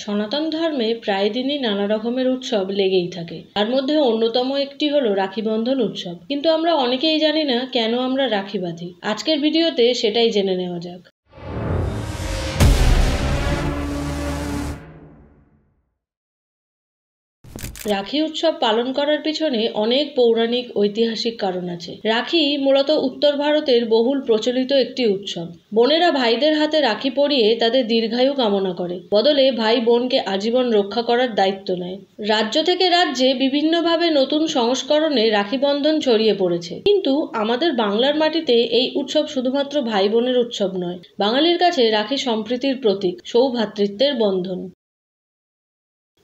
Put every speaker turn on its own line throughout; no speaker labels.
সনাতন ধর্মে প্রায় দিনই নানা রকমের উৎসব লেগেই থাকে। তার মধ্যে অন্যতম একটি হলো রাখি বন্ধন উৎসব। কিন্তু আমরা অনেকেই জানি না কেন আমরা রাখি বাঁধি। আজকের ভিডিওতে সেটাই জেনে নেওয়া যাক। রাখি উৎসব পালন করার পিছনে অনেক পৌরাণিক ঐতিহাসিক কারণ আছে। রাখি মূলত উত্তর ভারতের বহুল প্রচলিত একটি উৎসব। বোনেরা ভাইদের হাতে রাখি পরিয়ে তাদের দীর্ঘায়ু কামনা করে, বদলে ভাই বোনকে আজীবন রক্ষা করার দায়িত্ব নেয়। রাজ্য থেকে রাজ্যে বিভিন্নভাবে নতুন সংস্করণে রাখি বন্ধন ছড়িয়ে পড়েছে, কিন্তু আমাদের বাংলার মাটিতে এই উৎসব শুধুমাত্র ভাই বোনের উৎসব নয়, বাঙালির কাছে রাখি সম্প্রীতির প্রতীক, সৌভ্রাতৃত্বের বন্ধন।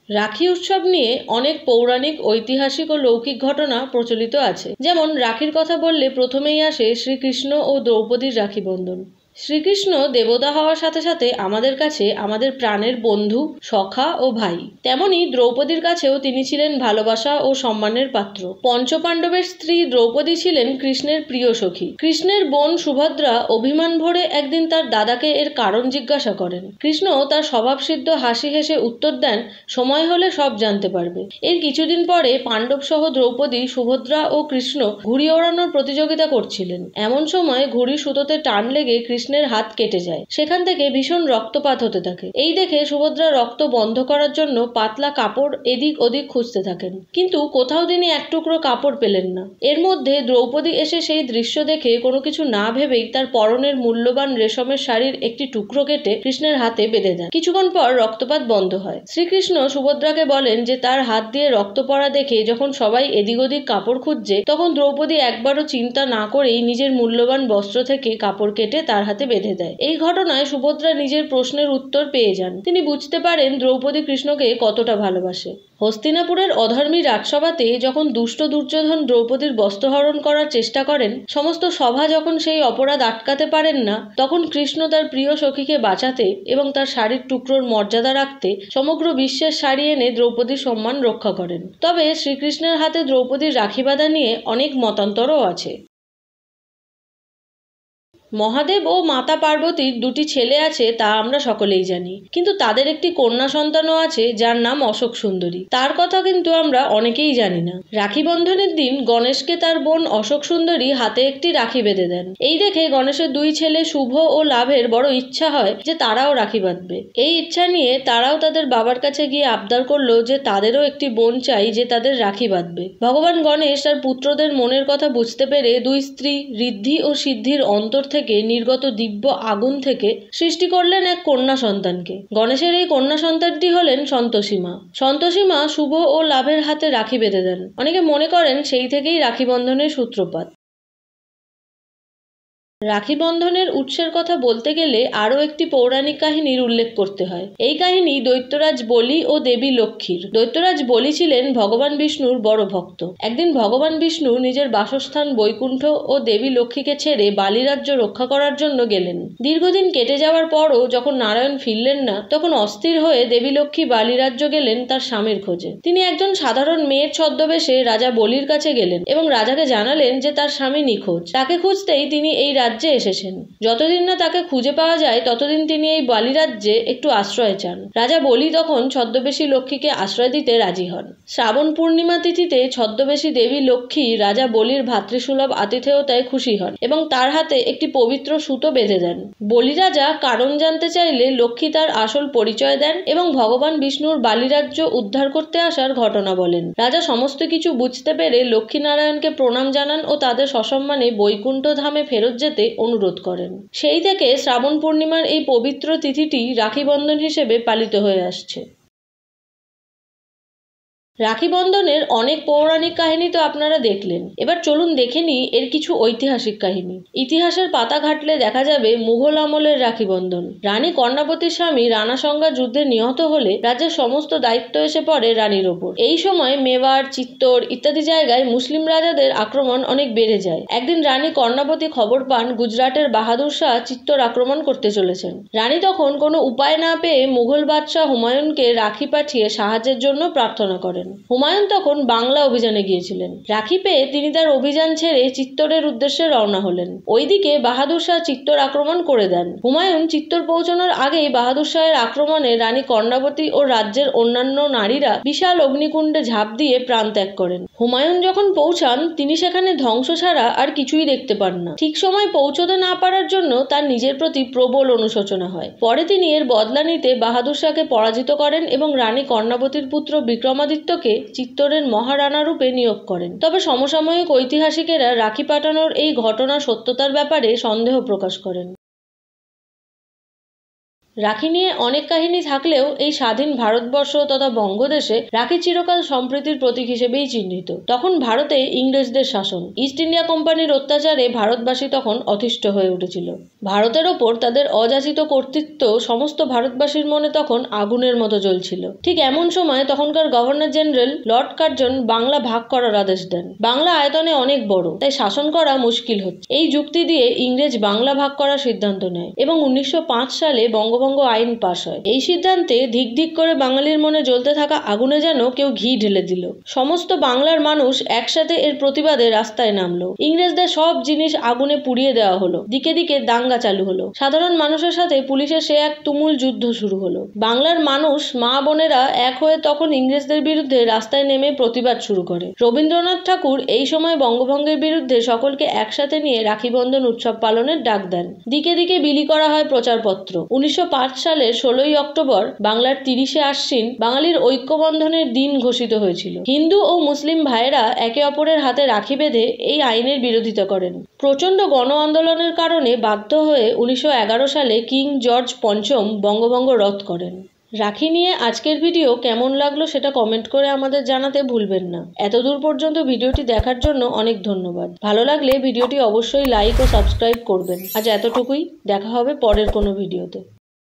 রাখি উৎসব নিয়ে অনেক পৌরাণিক, ঐতিহাসিক ও লৌকিক ঘটনা প্রচলিত আছে। যেমন রাখির কথা বললে প্রথমেই আসে শ্রীকৃষ্ণ ও দ্রৌপদীর রাখি বন্ধন। শ্রীকৃষ্ণ দেবতা হওয়ার সাথে সাথে আমাদের কাছে আমাদের প্রাণের বন্ধু, সখা ও ভাই। তেমনি দ্রৌপদীর কাছেও তিনি ছিলেন ভালোবাসা ও সম্মানের পাত্র। পঞ্চপাণ্ডবের স্ত্রী দ্রৌপদী ছিলেন কৃষ্ণের প্রিয় সখী। কৃষ্ণের বোন সুভদ্রা অভিমান ভরে একদিন তার দাদাকে এর কারণ জিজ্ঞাসা করেন। কৃষ্ণ তার স্বভাবসিদ্ধ হাসি হেসে উত্তর দেন, সময় হলে সব জানতে পারবে। এর কিছুদিন পরে পাণ্ডব সহ দ্রৌপদী, সুভদ্রা ও কৃষ্ণ ঘুড়ি ওড়ানোর প্রতিযোগিতা করছিলেন। এমন সময় ঘুড়ির সুতোতে টান লেগে কৃষ্ণের হাত কেটে যায়। সেখান থেকে ভীষণ রক্তপাত হতে থাকে। এই দেখে সুভদ্রা রক্ত বন্ধ করার জন্য পাতলা কাপড় এদিক ওদিক খুঁজতে থাকেন, কিন্তু কোথাও তিনি এক টুকরো কাপড় পেলেন না। এর মধ্যে দ্রৌপদী এসে সেই দৃশ্য দেখে কোনো কিছু না ভেবেই তার পরনের মূল্যবান রেশমের শাড়ির একটি টুকরো কেটে কৃষ্ণের হাতে বেঁধে দেন। কিছুক্ষণ পর রক্তপাত বন্ধ হয়। শ্রীকৃষ্ণ সুভদ্রাকে বলেন যে তার হাত দিয়ে রক্ত পড়া দেখে যখন সবাই এদিক ওদিক কাপড় খুঁজছে, তখন দ্রৌপদী একবারও চিন্তা না করেই নিজের মূল্যবান বস্ত্র থেকে কাপড় কেটে তার হাতে বেঁধে দেয়। এই ঘটনায় সুভদ্রা নিজের প্রশ্নের উত্তর পেয়ে যান। তিনি বুঝতে পারেন দ্রৌপদী কৃষ্ণকে কতটা ভালোবাসে। হস্তিনাপুরের অধর্মী রাজসভাতে যখন দুষ্ট দুর্যোধন দ্রৌপদীর বস্ত্রহরণ করার চেষ্টা করেন, সমস্ত সভা যখন সেই অপরাধ আটকাতে পারেন না, তখন কৃষ্ণ তার প্রিয় সখীকে বাঁচাতে এবং তার শাড়ির টুকরোর মর্যাদা রাখতে সমগ্র বিশ্বের শাড়ি এনে দ্রৌপদীর সম্মান রক্ষা করেন। তবে শ্রীকৃষ্ণের হাতে দ্রৌপদীর রাখি বাঁধা নিয়ে অনেক মতান্তরও আছে। মহাদেব ও মাতা পার্বতীর দুটি ছেলে আছে তা আমরা সকলেই জানি, কিন্তু তাদের একটি কন্যা সন্তানও আছে যার নাম অশোক সুন্দরী। তার কথা কিন্তু আমরা অনেকেই জানি না। রাখি বন্ধনের দিন গণেশকে তার বোন অশোক সুন্দরী হাতে একটি রাখি বেঁধে দেন। এই দেখে গণেশের দুই ছেলে শুভ ও লাভের বড় ইচ্ছা হয় যে তারাও রাখি বাঁধবে। এই ইচ্ছা নিয়ে তারাও তাদের বাবার কাছে গিয়ে আবদার করলো যে তাদেরও একটি বোন চাই যে তাদের রাখি বাঁধবে। ভগবান গণেশ তার পুত্রদের মনের কথা বুঝতে পেরে দুই স্ত্রী ঋদ্ধি ও সিদ্ধির অন্তর থেকে নির্গত দিব্য আগুন থেকে সৃষ্টি করলেন এক কন্যা সন্তানকে। গণেশের এই কন্যা সন্তানটি হলেন সন্তোষীমা। সন্তোষীমা শুভ ও লাভের হাতে রাখি বেঁধে দেন। অনেকে মনে করেন সেই থেকেই রাখি বন্ধনের সূত্রপাত। রাখি বন্ধনের উৎসের কথা বলতে গেলে আরও একটি পৌরাণিক কাহিনীর উল্লেখ করতে হয়। এই কাহিনী দৈত্যরাজ বলি ও দেবী লক্ষ্মীর। দৈত্যরাজ বলি ছিলেন ভগবান বিষ্ণুর বড় ভক্ত। একদিন ভগবান বিষ্ণু নিজের বাসস্থান বৈকুণ্ঠ ও দেবী লক্ষ্মীকে ছেড়ে বালি রাজ্য রক্ষা করার জন্য গেলেন। দীর্ঘদিন কেটে যাওয়ার পরও যখন নারায়ণ ফিরলেন না, তখন অস্থির হয়ে দেবী লক্ষ্মী বালি রাজ্য গেলেন তার স্বামীর খোঁজে। তিনি একজন সাধারণ মেয়ের ছদ্মবেশে রাজা বলির কাছে গেলেন এবং রাজাকে জানালেন যে তার স্বামী নিখোঁজ। তাকে খুঁজতেই তিনি এই রাজ্যে এসেছেন। যতদিন না তাকে খুঁজে পাওয়া যায় ততদিন তিনি এই বালি রাজ্যে একটু আশ্রয় চান। রাজা বলি তখন ছদ্মবেশী লক্ষ্মীকে আশ্রয় দিতে রাজি হন। শ্রাবণ পূর্ণিমা তিথিতে ছদ্মবেশী দেবী লক্ষ্মী রাজা বলির ভাতৃসুলভ আতিথেয়তায় খুশি হন এবং তার হাতে একটি পবিত্র সুতো বেঁধে দেন। বলি রাজা কারণ জানতে চাইলে লক্ষ্মী তার আসল পরিচয় দেন এবং ভগবান বিষ্ণুর বালি রাজ্য উদ্ধার করতে আসার ঘটনা বলেন। রাজা সমস্ত কিছু বুঝতে পেরে লক্ষ্মীনারায়ণকে প্রণাম জানান ও তাদের সসম্মানে বৈকুণ্ঠ ধামে ফেরত যেতে অনুরোধ করেন। সেই থেকে শ্রাবণ পূর্ণিমার এই পবিত্র তিথিটি রাখি বন্ধন হিসেবে পালিত হয়ে আসছে। রাখি বন্ধনের অনেক পৌরাণিক কাহিনী তো আপনারা দেখলেন, এবার চলুন দেখে নিই এর কিছু ঐতিহাসিক কাহিনী। ইতিহাসের পাতা ঘাটলে দেখা যাবে মুঘল আমলের রাখি বন্ধন। রানী কর্ণাবতীর স্বামী রানা সঙ্গা যুদ্ধে নিহত হলে রাজ্যের সমস্ত দায়িত্ব এসে পড়ে রানীর ওপর। এই সময় মেওয়াড়, চিত্তোর ইত্যাদি জায়গায় মুসলিম রাজাদের আক্রমণ অনেক বেড়ে যায়। একদিন রানী কর্ণাবতী খবর পান গুজরাটের বাহাদুর শাহ চিত্তোর আক্রমণ করতে চলেছেন। রানী তখন কোনো উপায় না পেয়ে মুঘল বাদশাহ হুমায়ুনকে রাখি পাঠিয়ে সাহায্যের জন্য প্রার্থনা করেন। হুমায়ুন তখন বাংলা অভিযানে গিয়েছিলেন। রাখি পেয়ে তিনি তার অভিযান ছেড়ে চিত্তরের উদ্দেশ্যে রওনা হলেন। ওইদিকে বাহাদুর শাহ চিত্তর আক্রমণ করে দেন। হুমায়ুন চিত্তর পৌঁছানোর আগেই বাহাদুর শাহের আক্রমণে রানী কর্ণাবতী ও রাজ্যের অন্যান্য নারীরা বিশাল অগ্নিকুণ্ডে ঝাঁপ দিয়ে প্রাণ ত্যাগ করেন। হুমায়ুন যখন পৌঁছান তিনি সেখানে ধ্বংস ছাড়া আর কিছুই দেখতে পান না। ঠিক সময় পৌঁছতে না পারার জন্য তার নিজের প্রতি প্রবল অনুশোচনা হয়। পরে তিনি এর বদলা নিতে বাহাদুর শাহকে পরাজিত করেন এবং রানী কর্ণাবতীর পুত্র বিক্রমাদিত্যকে চিত্তরের মহারানা রূপে নিয়োগ করেন। তবে সমসাময়িক ঐতিহাসিকেরা রাখি পাঠানোর এই ঘটনার সত্যতার ব্যাপারে সন্দেহ প্রকাশ করেন। রাখি নিয়ে অনেক কাহিনী থাকলেও এই স্বাধীন ভারতবর্ষ তথা বঙ্গদেশে রাখি চিরকাল সম্প্রীতির প্রতীক হিসেবেই চিহ্নিত। তখন ভারতে ইংরেজদের শাসন, ইস্ট ইন্ডিয়া কোম্পানির অত্যাচারে ভারতবাসী তখন অতিষ্ঠ হয়ে উঠেছিল। ভারতের ওপর তাদের অযাচিত কর্তৃত্ব সমস্ত ভারতবাসীর মনে তখন আগুনের মতো জ্বলছিল। ঠিক এমন সময় তখনকার governor general Lord Curzon Bangla ভাগ করার আদেশ দেন। বাংলা আয়তনে অনেক বড়, তাই শাসন করা মুশকিল হচ্ছে। এই যুক্তি দিয়ে ইংরেজ বাংলা ভাগ করার সিদ্ধান্ত নেয় এবং 1905 সালে বঙ্গভঙ্গ আইন পাশ হয়। এই সিদ্ধান্তে ধিক ধিক করে বাঙালির মনে জ্বলতে থাকা আগুনে যেন কেউ ঘি ঢেলে দিল। সমস্ত বাংলার মানুষ একসাথে এর প্রতিবাদে রাস্তায় নামলো। ইংরেজদের সব জিনিস আগুনে পুড়িয়ে দেওয়া হলো। দিকে দিকে দাঙ্গা চালু হলো। সাধারণ মানুষের সাথে পুলিশের সে এক তুমুল যুদ্ধ শুরু হলো। বাংলার মানুষ, মা বোনেরা এক হয়ে তখন ইংরেজদের বিরুদ্ধে রাস্তায় নেমে প্রতিবাদ শুরু করে। রবীন্দ্রনাথ ঠাকুর এই সময় বঙ্গভঙ্গের বিরুদ্ধে সকলকে একসাথে নিয়ে রাখি বন্ধন উৎসব পালনের ডাক দেন। দিকে দিকে বিলি করা হয় প্রচারপত্র। 1905 সালের 16ই অক্টোবর বাংলার 30শে আশ্বিন বাঙালির ঐক্যবন্ধনের দিন ঘোষিত হয়েছিল। হিন্দু ও মুসলিম ভাইয়েরা একে অপরের হাতে রাখি বেঁধে এই আইনের বিরোধিতা করেন। প্রচণ্ড গণ আন্দোলনের কারণে বাধ্য হয়ে 1911 সালে কিং জর্জ পঞ্চম বঙ্গভঙ্গ রদ করেন। রাখি নিয়ে আজকের ভিডিও কেমন লাগলো সেটা কমেন্ট করে আমাদের জানাতে ভুলবেন না। এতদূর পর্যন্ত ভিডিওটি দেখার জন্য অনেক ধন্যবাদ। ভালো লাগলে ভিডিওটি অবশ্যই লাইক ও সাবস্ক্রাইব করবেন। আজ এতটুকুই, দেখা হবে পরের কোনো ভিডিওতে।